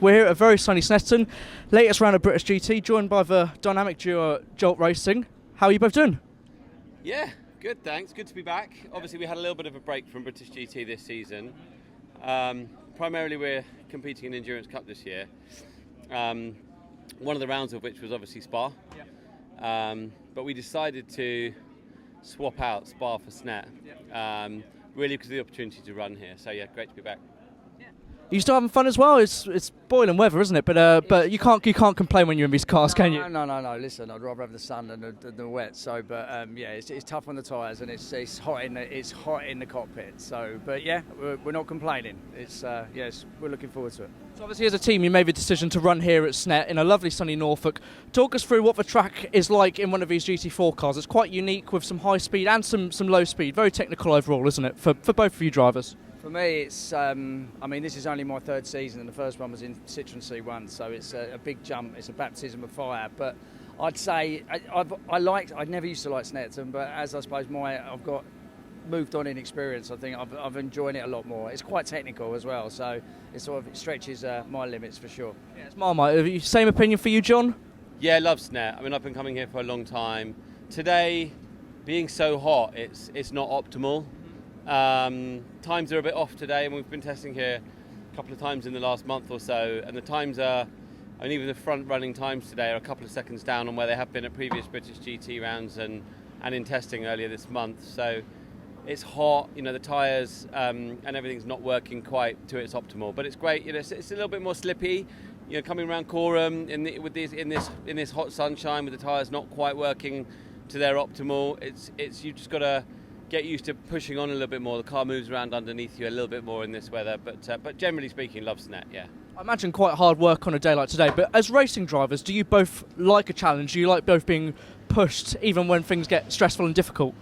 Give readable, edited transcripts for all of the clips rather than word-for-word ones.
We're here at a very sunny Snetterton, latest round of British GT, joined by the dynamic duo Jolt Racing. How are you both doing? Yeah, good, thanks. Good to be back. Obviously, we had a little bit of a break from British GT this season. Primarily, we're competing in Endurance Cup this year. One of the rounds of which was obviously Spa. But we decided to swap out Spa for Snet, really because of the opportunity to run here. So yeah, great to be back. Are you still having fun as well? It's boiling weather, isn't it? But you can't complain when you're in these cars, can you? No. Listen, I'd rather have the sun than the wet. So, but yeah, it's tough on the tyres and it's hot in the cockpit. So, but yeah, we're not complaining. Yes, we're looking forward to it. So obviously, as a team, you made the decision to run here at Snet in a lovely sunny Norfolk. Talk us through what the track is like in one of these GT4 cars. It's quite unique with some high speed and some low speed. Very technical overall, isn't it, for both of you drivers? For me, it's. This is only my third season, and the first one was in Citroen C1, so it's a big jump. It's a baptism of fire. But I'd say I never used to like Snetterton, but as I suppose I've got moved on in experience, I think I've enjoyed it a lot more. It's quite technical as well, so it stretches my limits for sure. Yeah, it's Marmite. Same opinion for you, John? Yeah, I love Snet. I've been coming here for a long time. Today, being so hot, it's not optimal. Times are a bit off today, and we've been testing here a couple of times in the last month or so, and the times are, even the front running times today are a couple of seconds down on where they have been at previous British GT rounds and in testing earlier this month. So it's hot, the tyres and everything's not working quite to its optimal, but it's great. It's a little bit more slippy, coming around Coram in this hot sunshine with the tyres not quite working to their optimal. It's you've just got to get used to pushing on a little bit more. The car moves around underneath you a little bit more in this weather, but generally speaking, love Snet, yeah. I imagine quite hard work on a day like today, but as racing drivers, do you both like a challenge? Do you like both being pushed even when things get stressful and difficult?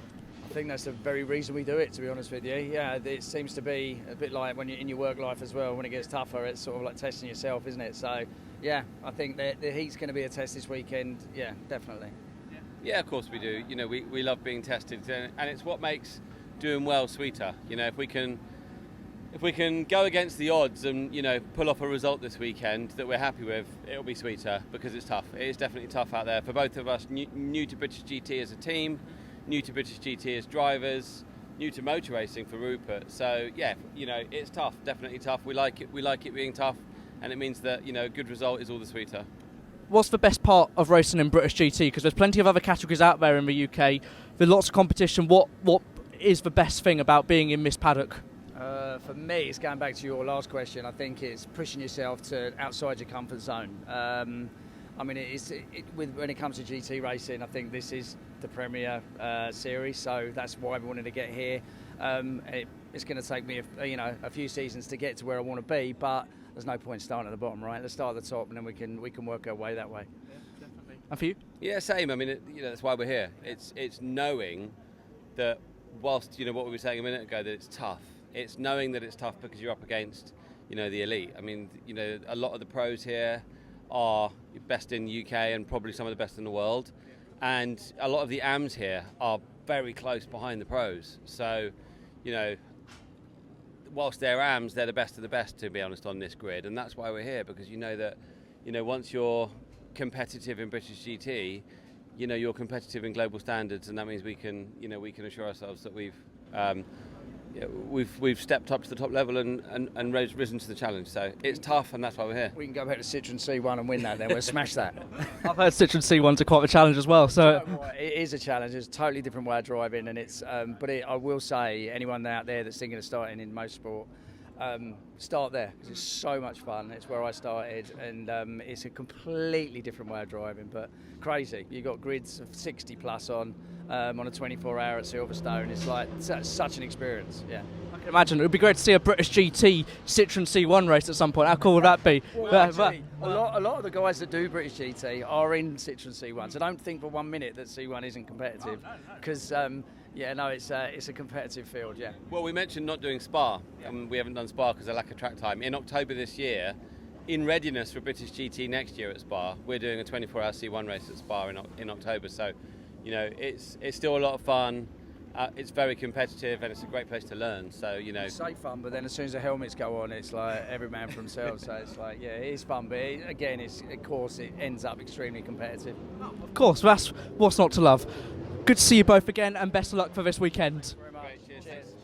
I think that's the very reason we do it, to be honest with you. Yeah, it seems to be a bit like when you're in your work life as well. When it gets tougher, it's sort of like testing yourself, isn't it? So, yeah, I think the heat's going to be a test this weekend. Yeah, definitely. Yeah, of course we do. We love being tested, and it's what makes doing well sweeter. If we can go against the odds and pull off a result this weekend that we're happy with, it'll be sweeter because it's tough. It is definitely tough out there for both of us. New to British GT as a team, new to British GT as drivers, new to motor racing for Rupert. So yeah, it's tough. Definitely tough. We like it. We like it being tough, and it means that a good result is all the sweeter. What's the best part of racing in British GT? Because there's plenty of other categories out there in the UK. There's lots of competition. What is the best thing about being in this paddock? For me, it's going back to your last question. I think it's pushing yourself to outside your comfort zone. When it comes to GT racing, I think this is the premier series, so that's why we wanted to get here. It's going to take me a few seasons to get to where I want to be, but there's no point starting at the bottom, right? Let's start at the top, and then we can work our way that way. Yeah, definitely. And for you? Yeah, same. That's why we're here. It's knowing that whilst what we were saying a minute ago, that it's tough. It's knowing that it's tough because you're up against the elite. A lot of the pros here are best in the UK and probably some of the best in the world, and a lot of the AMs here are very close behind the pros. So, whilst they're AMs, they're the best of the best, to be honest, on this grid, and that's why we're here, because that once you're competitive in British GT, you're competitive in global standards, and that means we can assure ourselves that we've stepped up to the top level and risen to the challenge. So it's tough, and that's why we're here. We can go back to Citroen C1 and win that. Then we'll smash that. I've heard Citroen C1's are quite a challenge as well. So it is a challenge. It's a totally different way of driving, and it's. I will say, anyone out there that's thinking of starting in motorsport, start there because it's so much fun. It's where I started, and it's a completely different way of driving, but crazy. You've got grids of 60 plus on a 24-hour at Silverstone. It's like such an experience. Yeah, I can imagine. It would be great to see a British GT Citroen C1 race at some point. How cool would that be? Well, actually, a lot of the guys that do British GT are in Citroen C1, so don't think for 1 minute that C1 isn't competitive, because it's a competitive field. Yeah. Well, we mentioned not doing Spa, and we haven't done Spa because of lack of track time. In October this year, in readiness for British GT next year at Spa, we're doing a 24-hour C1 race at Spa in October. So, it's still a lot of fun. it's very competitive and it's a great place to learn. So, you know. It's safe fun, but then as soon as the helmets go on, it's like every man for himself. So it's like, yeah, it is fun, but again, of course, it ends up extremely competitive. Of course, that's what's not to love. Good to see you both again, and best of luck for this weekend. Great, cheers.